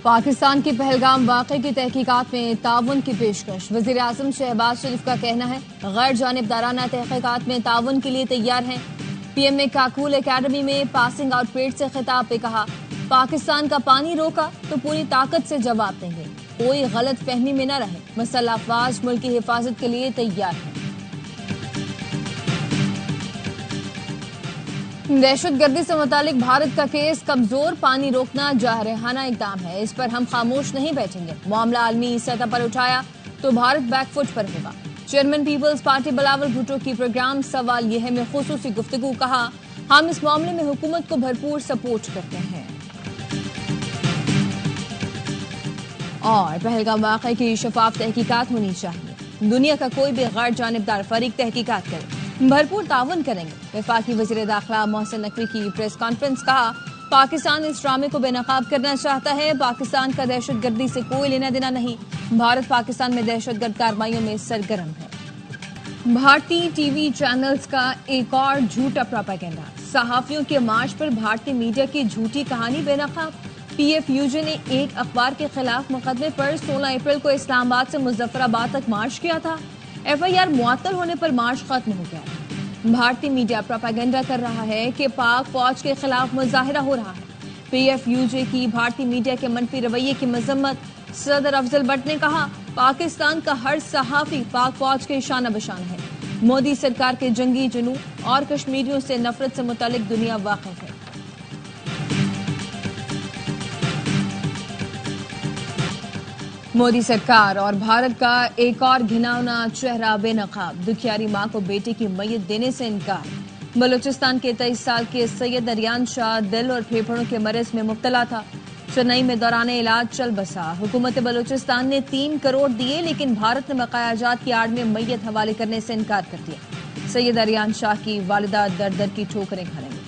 पाकिस्तान की पहलगाम वाक़े की तहकीकात में ताउन की पेशकश। वज़ीर आज़म शहबाज शरीफ का कहना है गैर जानिबदाराना तहकीकात में ताउन के लिए तैयार हैं। पीएम ने काकूल एकेडमी में पासिंग आउट परेड से खिताब पे कहा, पाकिस्तान का पानी रोका तो पूरी ताकत से जवाब देंगे, कोई गलत फहमी में न रहे, मुसल्लह अफवाज मुल्क की हिफाजत के लिए तैयार है। दहशतगर्दी से मुतालिक भारत का केस कमजोर, पानी रोकना जारहाना इकदाम है, इस पर हम खामोश नहीं बैठेंगे। मामला आलमी सतह पर उठाया तो भारत बैकफुट पर होगा। Chairman people's party Bilawal Bhutto की प्रोग्राम सवाल यह है में खुसूसी गुफ्तगू, कहा हम इस मामले में हुकूमत को भरपूर सपोर्ट करते हैं। और पहलगाम वाक़े की शफाफ तहकीकात होनी चाहिए, दुनिया का कोई भी गैर जानिबदार फरीक तहकीकात करे, भरपूर ताउन करेंगे। वफाकी वज़ीर दाखिला मोहसिन नकवी की प्रेस कॉन्फ्रेंस, कहा पाकिस्तान इस ड्रामे को बेनकाब करना चाहता है, पाकिस्तान का दहशतगर्दी से कोई लेना देना नहीं, भारत पाकिस्तान में दहशतगर्द कार्रवाइयों में सरगर्म है। भारतीय टीवी चैनल्स का एक और झूठा प्रोपेगेंडा, सहाफियों के मार्च पर भारतीय मीडिया की झूठी कहानी बेनकाब। PFUJ ने एक अखबार के खिलाफ मुकदमे पर 16 अप्रैल को इस्लामाबाद से मुजफ्फराबाद तक मार्च किया था। FIR मुअत्तल होने पर मार्च खत्म हो गया। भारतीय मीडिया प्रोपेगेंडा कर रहा है कि पाक फौज के खिलाफ मुजाहिरा हो रहा है। PFUJ की भारतीय मीडिया के मनफी रवैये की मजम्मत। सदर अफजल भट्ट ने कहा पाकिस्तान का हर सहाफी पाक फौज के शाना बशाना है। मोदी सरकार के जंगी जुनून और कश्मीरियों से नफरत से मुतालिक दुनिया वाकिफ है। मोदी सरकार और भारत का एक और घिनौना चेहरा बेनकाब, दुखियारी मां को बेटे की मैयत देने से इनकार। बलूचिस्तान के 23 साल के सैयद अरियान शाह दिल और फेफड़ों के मरीज में मुब्तला था, चेन्नई में दौरान इलाज चल बसा। हुकूमत बलूचिस्तान ने 3 करोड़ दिए, लेकिन भारत ने मकायाजात की आड़ में मैयत हवाले करने से इनकार कर दिया। सैयद अरियान शाह की वालिदा दर दर की ठोकरें खाने लगी।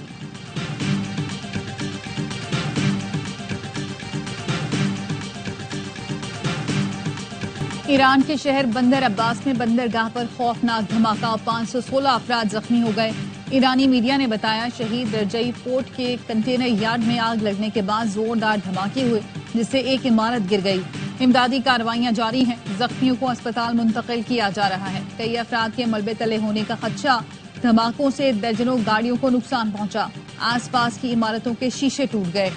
ईरान के शहर बंदर अब्बास में बंदरगाह पर खौफनाक धमाका, 516 अफराद जख्मी हो गए। ईरानी मीडिया ने बताया शहीद रजई पोर्ट के कंटेनर यार्ड में आग लगने के बाद जोरदार धमाके हुए, जिससे एक इमारत गिर गई। इमदादी कार्रवाइयां जारी हैं, जख्मियों को अस्पताल मुंतकिल किया जा रहा है। कई अफराद के मलबे तले होने का खदशा। धमाकों से दर्जनों गाड़ियों को नुकसान पहुंचा, आसपास की इमारतों के शीशे टूट गए।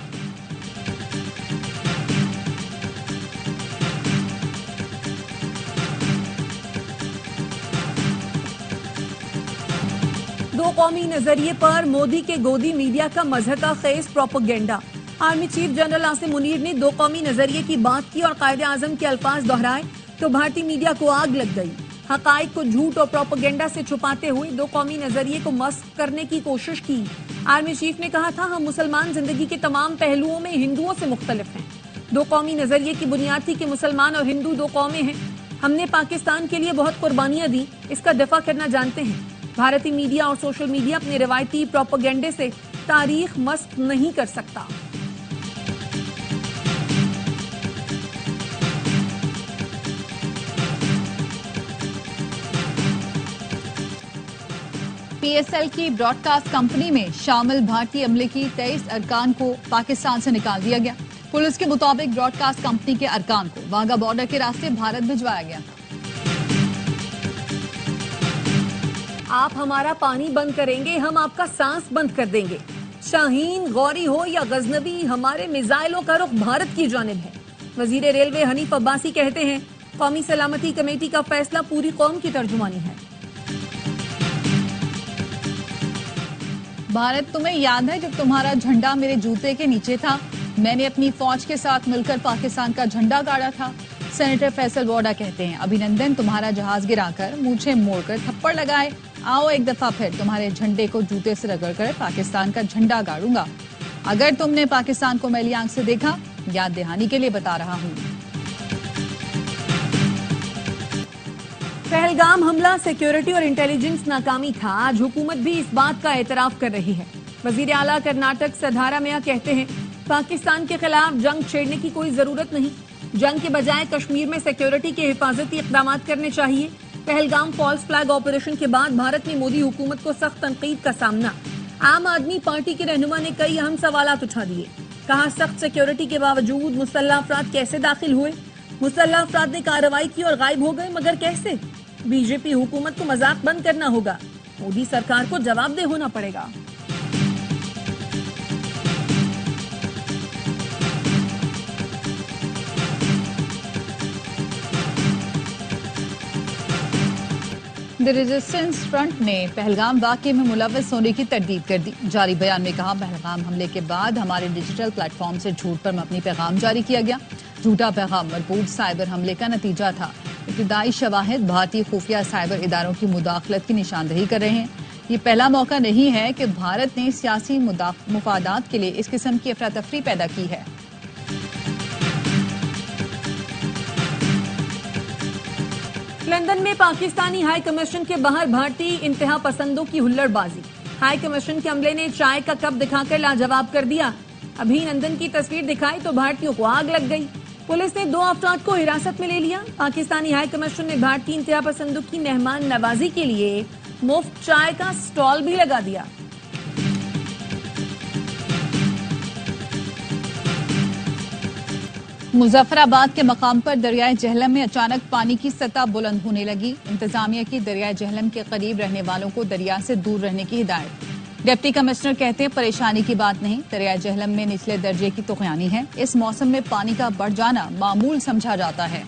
दो कौमी नजरिए पर मोदी के गोदी मीडिया का मजहका खेज propaganda. Army chief general Asim Munir ने दो कौमी नजरिए की बात की और कायदे आजम के अल्फाज दोहराए तो भारतीय मीडिया को आग लग गई। हकाइक को झूठ और प्रोपेगेंडा से छुपाते हुए दो कौमी नजरिए को मस्क करने की कोशिश की। आर्मी चीफ ने कहा था हम मुसलमान जिंदगी के तमाम पहलुओं में हिंदुओं से मुख्तलिफ हैं। दो कौमी नजरिए की बुनियाद थी कि मुसलमान और हिंदू दो कौमें हैं। हमने पाकिस्तान के लिए बहुत कुर्बानियां दी, इसका दफा करना जानते हैं। भारतीय मीडिया और सोशल मीडिया अपने रिवायती प्रोपेगेंडे से तारीख मस्त नहीं कर सकता। PSL की ब्रॉडकास्ट कंपनी में शामिल भारतीय अमले की 23 अरकान को पाकिस्तान से निकाल दिया गया। पुलिस के मुताबिक ब्रॉडकास्ट कंपनी के अरकान को वाघा बॉर्डर के रास्ते भारत भिजवाया गया था। आप हमारा पानी बंद करेंगे, हम आपका सांस बंद कर देंगे। शाहीन, गौरी हो या गजनबी, हमारे मिसाइलों का रुख भारत की जानिब है। वजीर रेलवे हनीफ अब्बासी कहते हैं कौमी सलामती कमेटी का फैसला पूरी कौम की तर्जुमानी है। भारत, तुम्हें याद है जब तुम्हारा झंडा मेरे जूते के नीचे था, मैंने अपनी फौज के साथ मिलकर पाकिस्तान का झंडा गाड़ा था। सेनेटर फैसल वोडा कहते हैं अभिनंदन, तुम्हारा जहाज गिराकर मूछें मोड़कर थप्पड़ लगाए, आओ एक दफा फिर तुम्हारे झंडे को जूते से रगड़कर पाकिस्तान का झंडा गाड़ूंगा। अगर तुमने पाकिस्तान को मैली आंख से देखा, याद दहानी के लिए बता रहा हूं। पहलगाम हमला सिक्योरिटी और इंटेलिजेंस नाकामी था, आज हुकूमत भी इस बात का एतराफ कर रही है। वजीर आला कर्नाटक सिद्धारामैया कहते हैं पाकिस्तान के खिलाफ जंग छेड़ने की कोई जरूरत नहीं, जंग के बजाय कश्मीर में सिक्योरिटी के हिफाजती इकदाम करने चाहिए। पहलगाम फॉल्स फ्लैग ऑपरेशन के बाद भारत में मोदी हुकूमत को सख्त तनकीद का सामना। आम आदमी पार्टी के रहनुमा ने कई अहम सवालात उठा दिए। कहा सख्त सिक्योरिटी के बावजूद मुसल्लह अफराद कैसे दाखिल हुए? मुसल्लह अफराद ने कार्रवाई की और गायब हो गए, मगर कैसे? बीजेपी हुकूमत को मजाक बंद करना होगा, मोदी सरकार को जवाबदेह होना पड़ेगा। द रेजिस्टेंस फ्रंट ने पहलगाम वाकये में मुलव्वस होने की तरदीद कर दी। जारी बयान में कहा, पहलगाम हमले के बाद हमारे डिजिटल प्लेटफॉर्म से झूठ पर मबनी पैगाम जारी किया गया। झूठा पैगाम मरबूत साइबर हमले का नतीजा था। इब्तिदाई शवाहिद भारतीय खुफिया साइबर इदारों की मुदाखलत की निशानदही कर रहे हैं। ये पहला मौका नहीं है कि भारत ने सियासी मुफादात के लिए इस किस्म की अफरा तफरी पैदा की है। लंदन में पाकिस्तानी हाई कमीशन के बाहर भारतीय इंतहा पसंदों की हुल्लड़बाजी। हाई कमीशन के अमले ने चाय का कप दिखाकर लाजवाब कर दिया। अभिनंदन की तस्वीर दिखाई तो भारतीयों को आग लग गई। पुलिस ने 2 अफराद को हिरासत में ले लिया। पाकिस्तानी हाई कमीशन ने भारतीय इंतहा पसंदों की मेहमान नवाजी के लिए मुफ्त चाय का स्टॉल भी लगा दिया। मुजफ्फराबाद के मकाम पर दरियाए जहलम में अचानक पानी की सतह बुलंद होने लगी। इंतजामिया की दरियाए जहलम के करीब रहने वालों को दरिया से दूर रहने की हिदायत। डिप्टी कमिश्नर कहते हैं, परेशानी की बात नहीं, दरियाए जहलम में निचले दर्जे की तुगयानी है। इस मौसम में पानी का बढ़ जाना मामूल समझा जाता है।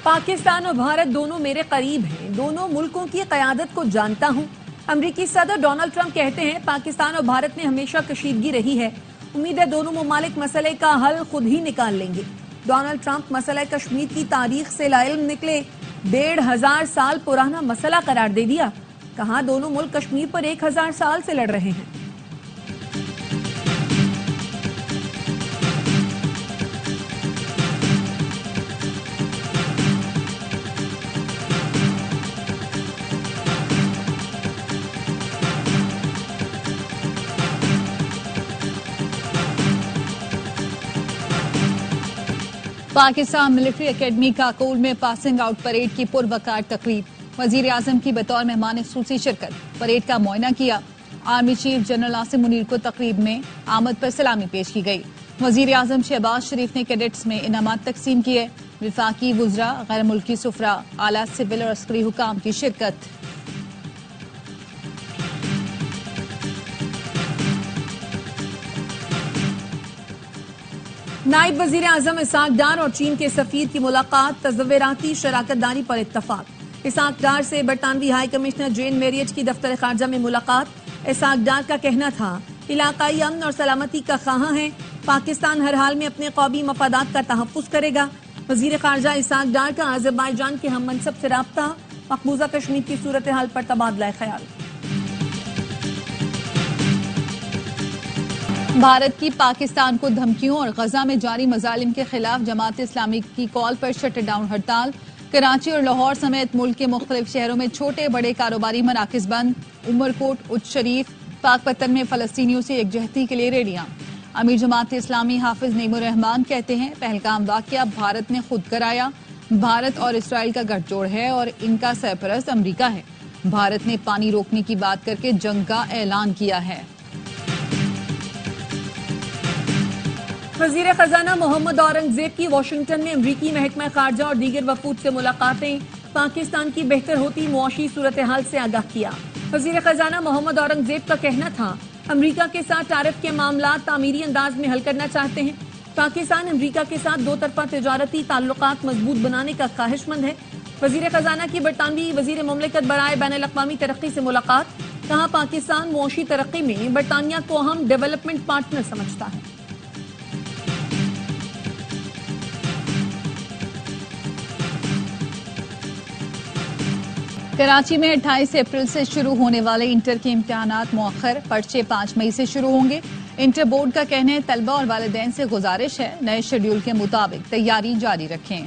पाकिस्तान और भारत दोनों मेरे करीब हैं। दोनों मुल्कों की क़यादत को जानता हूं। अमरीकी सदर डोनाल्ड ट्रंप कहते हैं, पाकिस्तान और भारत में हमेशा कशीदगी रही है। उम्मीद है दोनों ममालिक मसले का हल खुद ही निकाल लेंगे। डोनाल्ड ट्रंप मसला कश्मीर की तारीख से लाइल्म निकले, 1500 साल पुराना मसला करार दे दिया। कहा, दोनों मुल्क कश्मीर पर 1000 साल से लड़ रहे हैं। पाकिस्तान मिलिट्री एकेडमी काकोल में पासिंग आउट परेड की पुरवकार तकरीब। वजीर आजम की बतौर मेहमान खुसूसी शिरकत। परेड का मुआयना किया। Army chief general Asim Munir को तकरीब में आमद पर सलामी पेश की गई। वजीर आजम शहबाज शरीफ ने कैडेट्स में इनामात तकसीम किए। विफाकी वुज़रा, गैर मुल्की सुफरा, आला सिविल और अस्करी हुकाम की शिरकत। नायब वजीर आजम इसाक डार और चीन के सफीर की मुलाकात। तज़व्वुराती शराकतदारी पर इत्तफाक। इसाक डार से बरतानवी हाई कमिश्नर जेन मैरियज की दफ्तर खारजा में मुलाकात। इसाक डार का कहना था, इलाकाई अमन और सलामती का ख्वाह है। पाकिस्तान हर हाल में अपने कौमी मफादात का तहफ़्फ़ुज़ करेगा। वजीर खारजा इसाक डार का अज़रबाईजान के हम मनसब से राब्ता। मकबूजा कश्मीर की सूरत हाल पर तबादला ख्याल। भारत की पाकिस्तान को धमकियों और गजा में जारी मजालिम के खिलाफ जमात इस्लामी की कॉल पर शटडाउन हड़ताल। कराची और लाहौर समेत मुल्क के मुख्तलिफ शहरों में छोटे बड़े कारोबारी मराकिज बंद। उमरकोट, उच्च शरीफ, पाकपतन में फलस्तीनियों से एकजहती के लिए रैलियां। अमीर जमात इस्लामी हाफिज नईमुर रहमान कहते हैं, पहलगाम वाकया भारत ने खुद कराया। भारत और इसराइल का गठजोड़ है और इनका सरपरस्त अमरीका है। भारत ने पानी रोकने की बात करके जंग का ऐलान किया है। वजीर खजाना मोहम्मद औरंगजेब की वाशिंगटन में अमरीकी महकमा खारजा और दीगर वफूद से मुलाकातें। पाकिस्तान की बेहतर होती मुआशी सूरत हाल से आगाह किया। वजीर खजाना मोहम्मद औरंगजेब का कहना था, अमरीका के साथ तारिफ के मामला तामीरी अंदाज में हल करना चाहते हैं। पाकिस्तान अमरीका के साथ 2 तरफा तिजारती ताल्लुकात मजबूत बनाने का ख्वाहिशमंद है। वजीर खजाना की बरतानवी वजीर मुमलिकत बराए बैन अल-अक़वामी तरक्की से मुलाकात। कहा, पाकिस्तान मुआशी तरक्की में बरतानिया को अहम डेवलपमेंट पार्टनर समझता है। कराची में 28 अप्रैल से शुरू होने वाले इंटर के इम्तिहानात मौखर। पर्चे 5 मई से शुरू होंगे। इंटर बोर्ड का कहना है, तलबा और वालिदैन से गुजारिश है, नए शेड्यूल के मुताबिक तैयारी जारी रखें।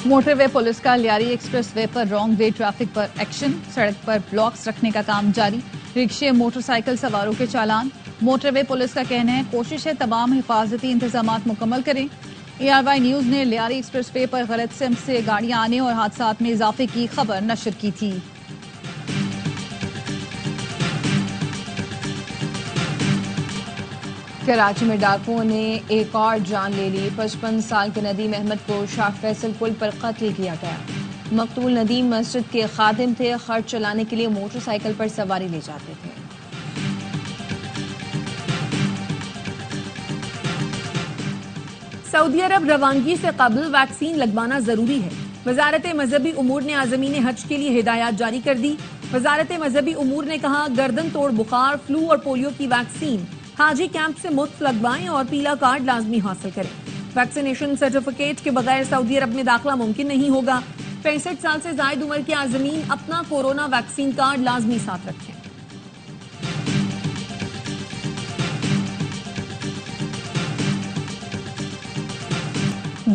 मोटरवे पुलिस का लियारी एक्सप्रेस वे पर रॉन्ग वे ट्रैफिक पर एक्शन। सड़क पर ब्लॉक्स रखने का काम जारी। रिक्शे मोटरसाइकिल सवारों के चालान। मोटरवे पुलिस का कहना है, कोशिश है तमाम हिफाजती इंतजाम मुकम्मल करें। ARY न्यूज ने लियारी एक्सप्रेस वे पर गलत सिम से गाड़ियां आने और हादसात में इजाफे की खबर नशर की थी। कराची में डाकुओं ने एक और जान ले ली। 55 साल के नदीम अहमद को शाह फैसल पुल पर कत्ल किया गया। मकतूल नदीम मस्जिद के खादिम थे। खर्च चलाने के लिए मोटरसाइकिल पर सवारी ले जाते थे। सऊदी अरब रवानगी से कबल वैक्सीन लगवाना जरूरी है। वजारत मजहबी उमूर ने आज़मीन हज के लिए हिदायत जारी कर दी। वजारत मजहबी उमूर ने कहा, गर्दन तोड़ बुखार, फ्लू और पोलियो की वैक्सीन हाजी कैंप से मुफ्त लगवाएं और पीला कार्ड लाजमी हासिल करें। वैक्सीनेशन सर्टिफिकेट के बगैर सऊदी अरब में दाखिला मुमकिन नहीं होगा। 65 साल से जायद उम्र के आज़मीन अपना कोरोना वैक्सीन कार्ड लाजमी साथ रखें।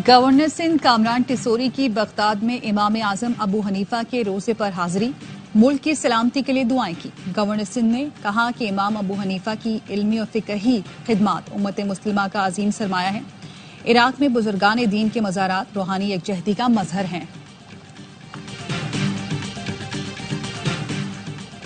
गवर्नर सिंध कामरान टिसोरी की बगदाद में इमाम आजम अबू हनीफा के रोजे पर हाजिरी, मुल्क की सलामती के लिए दुआएं की। गवर्नर सिंध ने कहा कि इमाम अबू हनीफा की इल्मी और फिकही खिदमात उम्मत मुस्लिमा का अजीम सरमाया है। इराक में बुजुर्गान दीन के मज़ारात रूहानी यकजहती का मजहर हैं।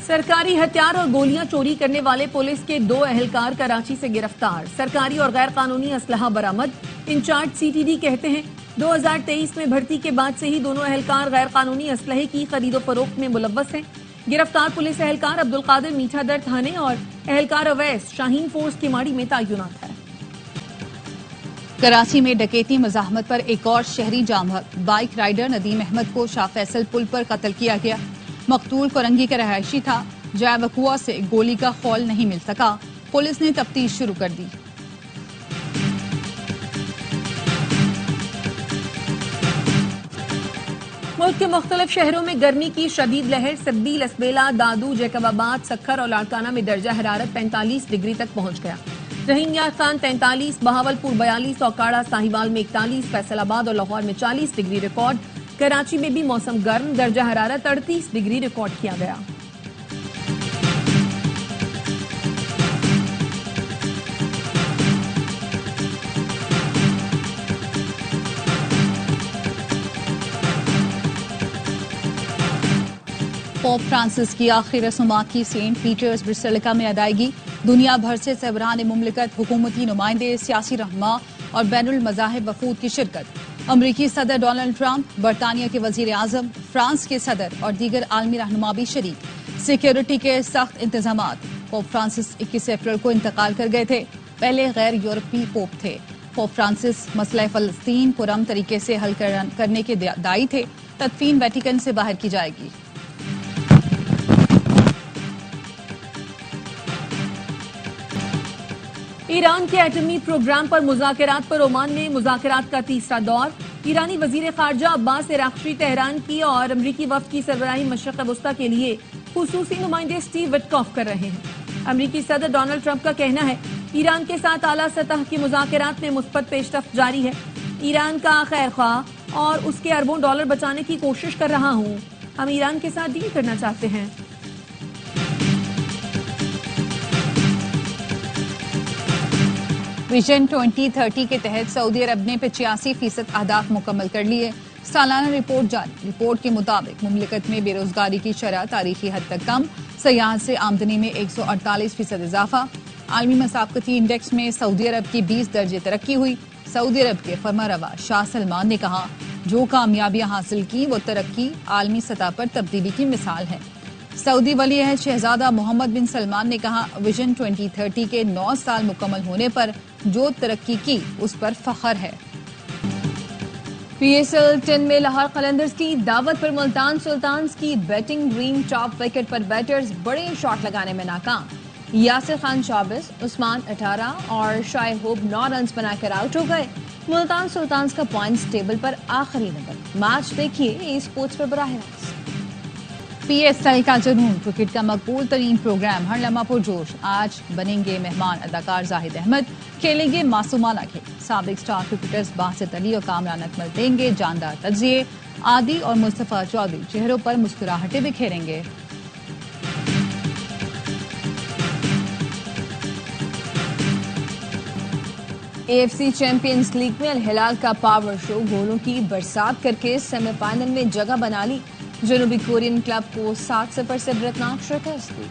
सरकारी हथियार और गोलियां चोरी करने वाले पुलिस के 2 एहलकार कराची से गिरफ्तार। सरकारी और गैर कानूनी असलहा बरामद। इंचार्ज CTD कहते हैं 2023 में भर्ती के बाद से ही दोनों एहलकार गैर कानूनी असलहे की खरीदो फरोख्त में मुलव्वस हैं। गिरफ्तार पुलिस एहलकार अब्दुल कादिर मीठादर थाने और एहलकार अवैस शाहीन फोर्स किमाड़ी में तैनात है। कराची में डकैती मजाहमत पर एक और शहरी जामहक, बाइक राइडर नदीम अहमद को शाह फैसल पुल पर कत्ल किया गया। मकतूल कोरंगी का रहायशी था। जाय वकुआ से गोली का खौल नहीं मिल सका। पुलिस ने तफ्तीश शुरू कर दी। मुल्क के मुख्तलिफ शहरों में गर्मी की शदीद लहर। सब्बी, लसबेला, दादू, जैकबाबाद, सक्खर और लाड़काना में दर्जा हरारत 45 डिग्री तक पहुंच गया। रहीम यार खान 43, बहावलपुर 42, औकाड़ा साहिवाल में 41, फैसलाबाद और लाहौर में 40 डिग्री रिकॉर्ड। कराची में भी मौसम गर्म, दर्जा हरारत 38 डिग्री रिकॉर्ड किया गया। पोप फ्रांसिस की आखिरी रसूमात की सेंट पीटर्स बेसिलिका में अदायगी। दुनिया भर से सरबराहान मुमलिकत, हुकूमती नुमाइंदे, सियासी रहनुमा और बैनुल मज़ाहिब वफूद की शिरकत। अमरीकी सदर डोनाल्ड ट्रंप, बरतानिया के वजीर आजम, फ्रांस के सदर और दीगर आलमी रहनुमा भी शरीक। सिक्योरिटी के सख्त इंतजामात। पोप फ्रांसिस 21 अप्रैल को इंतकाल कर गए थे। पहले गैर यूरोपीय पोप थे। पोप फ्रांसिस मसला फलस्तीन पुरअमन तरीके से हल करने के दाई थे। तदफीन वेटिकन से बाहर की जाएगी। ईरान के एटमी प्रोग्राम पर मुज़ाकरात पर ओमान में मुज़ाकरात का तीसरा दौर। ईरानी वजीर खारजा अब्बास इराक़ची तेहरान की और अमरीकी वफ़द की सरबराही मशरिक़ वस्ता के लिए खुसूसी नुमाइंदे स्टीव विटकॉफ कर रहे हैं। अमरीकी सदर डोनाल्ड ट्रंप का कहना है ईरान के साथ आला सतह की मुज़ाकरात में मुस्बत पेशरफ्त जारी है। ईरान का खैर ख्वाह और उसके अरबों डॉलर बचाने की कोशिश कर रहा हूँ। हम ईरान के साथ डील करना चाहते हैं। विजन 2030 के तहत सऊदी अरब ने 85% अहदाफ मुकम्मल कर लिए। सालाना रिपोर्ट जारी। रिपोर्ट के मुताबिक मुमलिकत में बेरोजगारी की शरह तारीखी हद तक कम, सयाहत से आमदनी में 148% इजाफा। आलमी मसाफकती इंडेक्स में सऊदी अरब की 20 दर्जे तरक्की हुई। सऊदी अरब के फरमारवा शाह सलमान ने कहा, जो कामयाबियां हासिल की वो तरक्की आलमी सतह पर तब्दीली की मिसाल है। सऊदी वली अहद शहजादा मोहम्मद बिन सलमान ने कहा, विजन 2030 के 9 साल मुकम्मल होने पर जो तरक्की की उस पर फख्र है। PSL 10 में लाहौर कलंदर्स की दावत पर मुल्तान सुल्तान्स की बैटिंग। ग्रीन टॉप विकेट पर बैटर्स बड़े शॉट लगाने में नाकाम। यासिर खान 24, उस्मान 18 और शाहिद होप 9 रन बनाकर आउट हो गए। मुल्तान सुल्तान्स का पॉइंट्स टेबल पर आखिरी नंबर। मैच देखिए स्पोर्ट्स पर बराह रास्त। PSL का जुनून, क्रिकेट का मकबूल तरीन प्रोग्राम, हर लम्हा पुरजोश। आज बनेंगे मेहमान अदाकार जाहिद अहमद, खेलेंगे मासूमाना खेल। साबिक स्टार क्रिकेटर्स बासित अली और कामरान अकमल देंगे जानदार तज्जिए। आदि और मुस्तफा चौधरी चेहरों पर मुस्कुराहटें बिखेरेंगे। AFC चैंपियंस लीग में अल हिलाल का पावर शो गोलों की बरसात करके सेमीफाइनल में जगह बना ली। जनूबी कोरियन क्लब को 7-0 से बरतनाक शिकस्त दी।